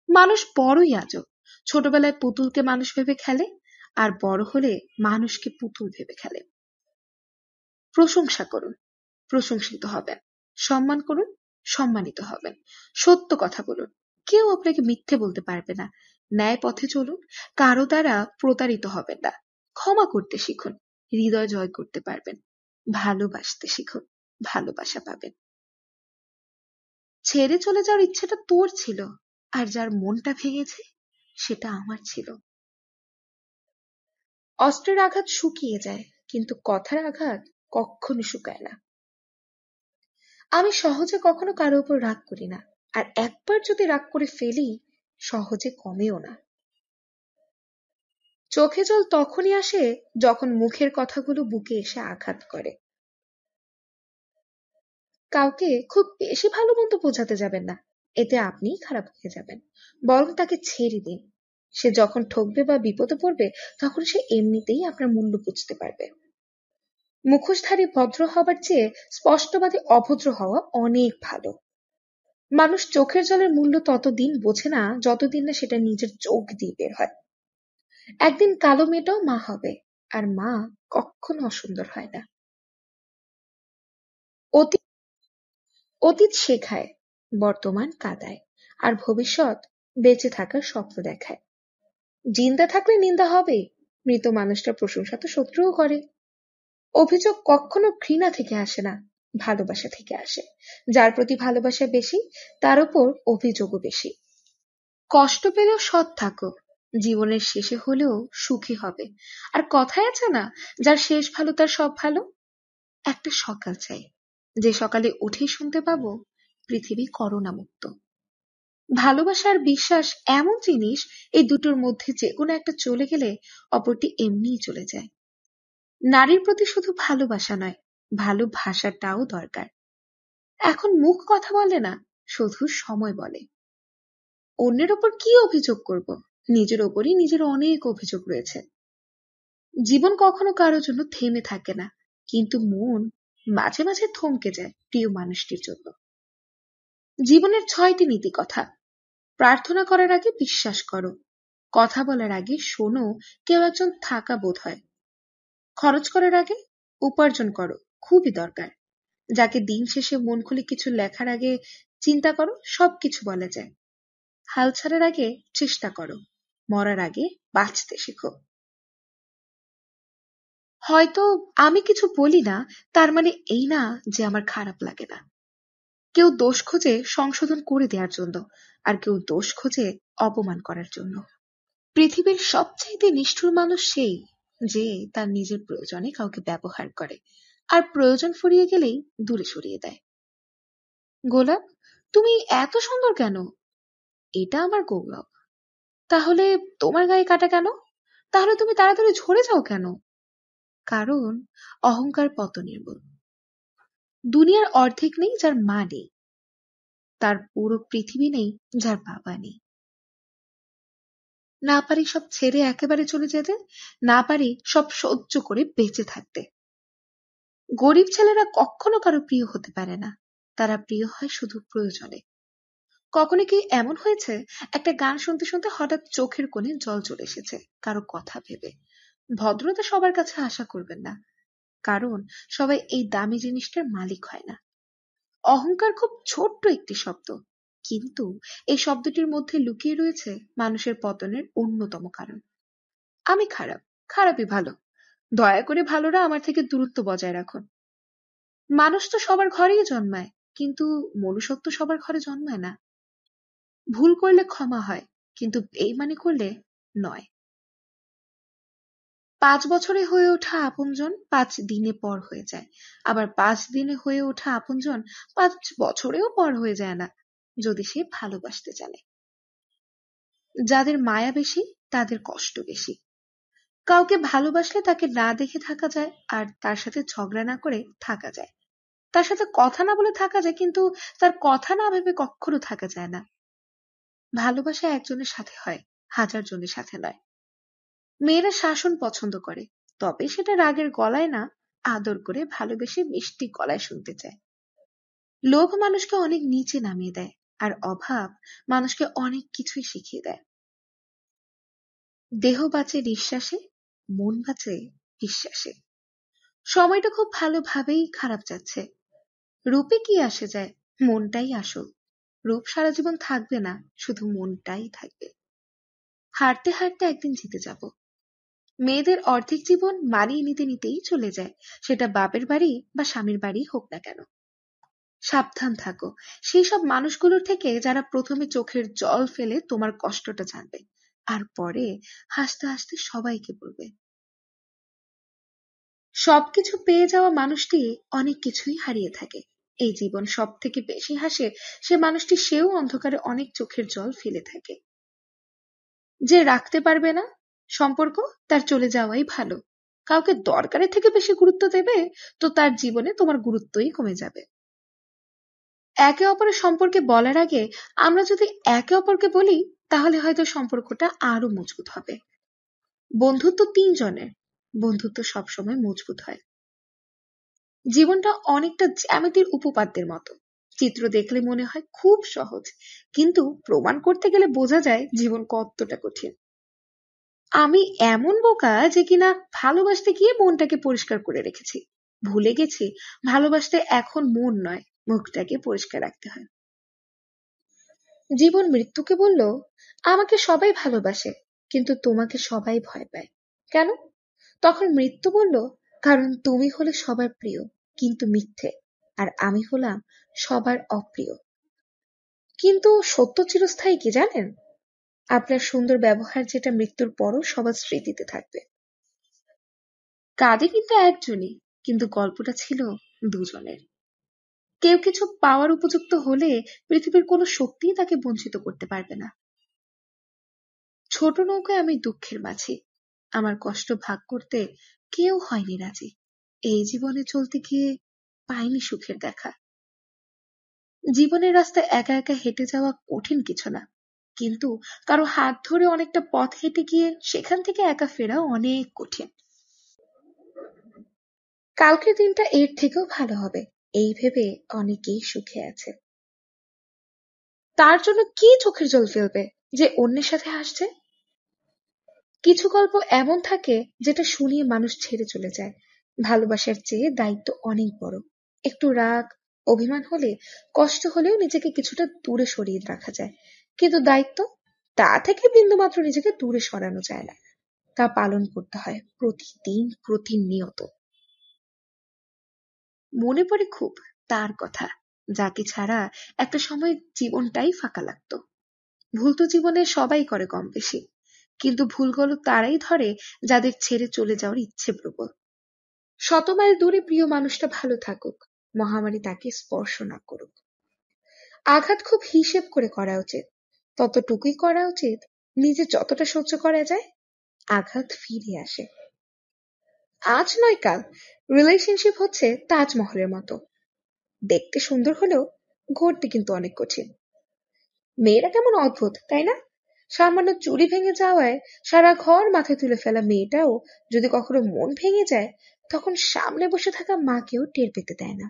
মানুষ বড়ই আজব। ছোটবেলায় পুতুলকে মানুষ ভেবে খেলে, আর বড় হলে মানুষকে পুতুল ভেবে খেলে। প্রশংসা করুন, প্রশংসিত হবেন। সম্মান করুন, সম্মানিত হবেন। সত্য কথা বলুন, কেউ আপনাকে মিথ্যে বলতে পারবে না। ন্যায় পথে চলুন, কারো দ্বারা প্রতারিত হবেন না। ক্ষমা করতে শিখুন, হৃদয় জয় করতে পারবেন। ভালোবাসতে শিখুন, ভালোবাসা পাবেন। ছেড়ে চলে যাওয়ার ইচ্ছেটা তোর ছিল, আর যার মনটা ভেঙেছে সেটা আমার ছিল। অস্ত্রের আঘাত শুকিয়ে যায়, কিন্তু কথার আঘাত কখনো শুকায় না। আমি সহজে কখনো কারো উপর রাগ করি না, আর একবার যদি রাগ করে ফেলি সহজে কমেও না। চোখে জল তখনই আসে যখন মুখের কথাগুলো বুকে এসে আঘাত করে। কাউকে খুব বেশি ভালো মন্দ বোঝাতে যাবেন না, এতে আপনিই খারাপ হয়ে যাবেন। বরং তাকে ছেড়ে দিন। সে যখন ঠকবে বা বিপদে পড়বে তখন সে এমনিতেই আপনার মূল্য বুঝতে পারবে। মুখোশধারী ভদ্র হবার চেয়ে স্পষ্টবাদী অভদ্র হওয়া অনেক ভালো। মানুষ চোখের জলের মূল্য ততদিন বোঝে না যতদিন না সেটা নিজের চোখ দিয়ে বের হয়। একদিন কালো মেয়েটাও মা হবে, আর মা কখনো অসুন্দর হয় না। অতীত অতীত শেখায়, বর্তমান কাঁদায়, আর ভবিষ্যৎ বেঁচে থাকার স্বপ্ন দেখায়। জিন্দা থাকলে নিন্দা হবে, মৃত মানুষটার প্রশংসা তো শত্রুও করে। অভিযোগ কখনো ঘৃণা থেকে আসে না, ভালোবাসা থেকে আসে। যার প্রতি ভালোবাসা বেশি, তার উপর অভিযোগও বেশি। কষ্ট পেলেও সৎ থাকো, জীবনের শেষে হলেও সুখী হবে। আর কথায় আছে না, যার শেষ ভালো তার সব ভালো। একটা সকাল চাই, যে সকালে উঠেই শুনতে পাবো পৃথিবী করোনা মুক্ত। ভালোবাসা আর বিশ্বাস এমন জিনিস, এই দুটোর মধ্যে যে কোনো একটা চলে গেলে অপরটি এমনিই চলে যায়। নারীর প্রতি শুধু ভালোবাসা নয়, ভালোবাসাটাও দরকার। এখন মুখ কথা বলে না, শুধু সময় বলে। অন্যের ওপর কি অভিযোগ করব? নিজের ওপরই নিজের অনেক অভিযোগ রয়েছে। জীবন কখনো কারোর জন্য থেমে থাকে না, কিন্তু মন মাঝে মাঝে থমকে যায় প্রিয় মানুষটির জন্য। জীবনের 6টি নীতি কথা। প্রার্থনা করার আগে বিশ্বাস করো, কথা বলার আগে শোনো কেউ একজন থাকা বোধ হয়। খরচ করার আগে উপার্জন করো, খুবই দরকার। যাকে দিন শেষে মন খুলে কিছু লেখার আগে চিন্তা করো, সবকিছু বলা যায়। হাল ছাড়ার আগে চেষ্টা করো, মরার আগে বাঁচতে শেখো। হয়তো আমি কিছু বলি না, তার মানে এই না যে আমার খারাপ লাগে না। কেউ দোষ খোঁজে সংশোধন করে দেওয়ার জন্য, আর কেউ দোষ খোঁজে অপমান করার জন্য। পৃথিবীর সবচাইতে নিষ্ঠুর মানুষ সেই, যে তার নিজের প্রয়োজনে কাউকে ব্যবহার করে, আর প্রয়োজন ফুরিয়ে গেলেই দূরে সরিয়ে দেয়। গোলাপ, তুমি এত সুন্দর কেন? এটা আমার গৌরব। তাহলে তোমার গায়ে কাটা কেন? তাহলে তুমি তাড়াতাড়ি ঝরে যাও কেন? কারণ অহংকার পতনির্মূল। দুনিয়ার অর্ধেক নেই যার মা নেই, তার পুরো পৃথিবী নেই যার বাবা নেই। না পারি সব ছেড়ে একেবারে চলে যেতে, না পারি সব সহ্য করে বেঁচে থাকতে। গরিব ছেলেরা কখনো কারো প্রিয় হতে পারে না, তারা প্রিয় হয় শুধু প্রয়োজনে। কখনো কি এমন হয়েছে, একটা গান শুনতে শুনতে হঠাৎ চোখের কোণে জল চলে এসেছে কারো কথা ভেবে? ভদ্রতা সবার কাছে আশা করবেন না, কারণ সবাই এই দামি জিনিসটার মালিক হয় না। অহংকার খুব ছোট্ট একটি শব্দ, কিন্তু এই শব্দটির মধ্যে লুকিয়ে রয়েছে মানুষের পতনের অন্যতম কারণ। আমি খারাপ, খারাপই ভালো, দয়া করে ভালোরা আমার থেকে দূরত্ব বজায় রাখুন। মানুষ তো সবার ঘরেই জন্মায়, কিন্তু মনুষ্যত্ব সবার ঘরে জন্মায় না। ভুল করলে ক্ষমা হয়, কিন্তু বেইমানি করলে নয়। 5 বছরে হয়ে ওঠা আপনজন 5 দিনে পর হয়ে যায়, আবার 5 দিনে হয়ে ওঠা আপনজন 5 বছরেও পর হয়ে যায় না, যদি সে ভালোবাসতে জানে। যাদের মায়া বেশি তাদের কষ্ট বেশি। কাউকে ভালোবাসলে তাকে না দেখে থাকা যায়, আর তার সাথে ঝগড়া না করে থাকা যায়। তার সাথে কথা না বলে থাকা যায়, কিন্তু তার কথা না ভেবে কখনো থাকা যায় না। ভালোবাসা একজনের সাথে হয়, 1000 জনের সাথে নয়। মেয়েরা শাসন পছন্দ করে, তবে সেটা রাগের গলায় না, আদর করে ভালোবেসে মিষ্টি গলায় শুনতে চায়। লোভ মানুষকে অনেক নিচে নামিয়ে দেয়, আর অভাব মানুষকে অনেক কিছুই শিখিয়ে দেয়। দেহ বাঁচে নিঃশ্বাসে, মন বাঁচে বিশ্বাসে। সময়টা খুব ভালোভাবেই খারাপ যাচ্ছে। রূপে কি আসে যায়, মনটাই আসল। রূপ সারা জীবন থাকবে না, শুধু মনটাই থাকবে। হাঁটতে হাঁটতে একদিন জিতে যাব। মেয়েদের অর্ধেক জীবন মানিয়ে নিতে নিতেই চলে যায়, সেটা বাপের বাড়ি বা স্বামীর বাড়ি হোক না কেন। সাবধান থাকো সেই সব মানুষগুলোর থেকে যারা প্রথমে চোখের জল ফেলে তোমার কষ্টটা জানবে, আর পরে হাসতে হাসতে সবাইকে বলবে। সবকিছু পেয়ে যাওয়া মানুষটি অনেক কিছুই হারিয়ে থাকে। এই জীবন সব থেকে বেশি হাসে সে মানুষটি, সেও অন্ধকারে অনেক চোখের জল ফেলে থাকে। যে রাখতে পারবে না সম্পর্ক, তার চলে যাওয়াই ভালো। কাউকে দরকারের থেকে বেশি গুরুত্ব দেবে তো তার জীবনে তোমার গুরুত্বই কমে যাবে। একে অপরের সম্পর্কে বলার আগে আমরা যদি একে অপরকে বলি, তাহলে হয়তো সম্পর্কটা আরো মজবুত হবে। বন্ধুত্ব ৩ জনের, বন্ধুত্ব সবসময় মজবুত হয়। জীবনটা অনেকটা জ্যামিতির উপপাদ্যের মতো। চিত্র দেখলে মনে হয় খুব সহজ, কিন্তু প্রমাণ করতে গেলে বোঝা যায় জীবন কতটা কঠিন। আমি এমন বোকা যে কিনা ভালোবাসতে গিয়ে মনটাকে পরিষ্কার করে রেখেছি। ভুলে গেছি ভালোবাসতে এখন মন নয়, মুখটাকে পরিষ্কার রাখতে হয়। জীবন মৃত্যুকে বলল, আমাকে সবাই ভালোবাসে, কিন্তু তোমাকে সবাই ভয় পায়। কেন? তখন মৃত্যু বলল, কারণ তুমি হলে সবার প্রিয় কিন্তু মিথ্যে, আর আমি হলাম সবার অপ্রিয়। কিন্তু সত্য চিরস্থায়ী কি জানেন? আপনার সুন্দর ব্যবহার যেটা মৃত্যুর পরও সবার স্মৃতিতে থাকবে। কাঁদে কিন্তু একজনই, কিন্তু গল্পটা ছিল দুজনের। কেউ কিছু পাওয়ার উপযুক্ত হলে পৃথিবীর কোনো শক্তিই তাকে বঞ্চিত করতে পারবে না। ছোট নৌকায় আমি দুঃখের মাঝি, আমার কষ্ট ভাগ করতে কেউ হয়নি রাজি। এই জীবনে চলতে গিয়ে পাইনি সুখের দেখা। জীবনের রাস্তায় একা একা হেঁটে যাওয়া কঠিন কিছু না, কিন্তু কারো হাত ধরে অনেকটা পথ হেঁটে গিয়ে সেখান থেকে একা ফেরা অনেক কঠিন। কালকের দিনটা এর থেকেও ভালো হবে, এই ভেবে অনেকেই সুখে আছে। তার জন্য কি চোখের জল ফেলবে যে অন্যের সাথে হাসছে? কিছু গল্প এমন থাকে যেটা শুনিয়ে মানুষ ছেড়ে চলে যায়। ভালোবাসার চেয়ে দায়িত্ব অনেক বড়। একটু রাগ, অভিমান হলে, কষ্ট হলেও নিজেকে কিছুটা দূরে সরিয়ে রাখা যায়, কিন্তু দায়িত্ব, তা থেকে বিন্দুমাত্র নিজেকে দূরে সরানো যায় না। তা পালন করতে হয় প্রতিদিন, প্রতিনিয়ত। মনে পড়ে খুব তার কথা, যাকে ছাড়া একটা সময় জীবনটাই ফাঁকা লাগতো। ভুল তো জীবনে সবাই করে কম বেশি, কিন্তু ভুলগুলো তারাই ধরে যাদের ছেড়ে চলে যাওয়ার ইচ্ছে প্রবল। শত মাইল দূরে প্রিয় মানুষটা ভালো থাকুক, মহামারী তাকে স্পর্শ না করুক। আঘাত খুব হিসেব করে করা উচিত, ততটুকুই করা উচিত নিজে যতটা সহ্য করা যায়। আঘাত ফিরে আসে, আজ নয় কাল। রিলেশনশিপ হচ্ছে তাজমহলের মতো, দেখতে সুন্দর হলেও গড়তে কিন্তু অনেক কঠিন। মেয়েরা কেমন অদ্ভুত তাই না? সামান্য চুড়ি ভেঙে যাওয়ায় সারা ঘর মাথায় তুলে ফেলা মেয়েটাও যদি কখনো মন ভেঙে যায়, তখন সামনে বসে থাকা মাকেও টের পেতে দেয় না।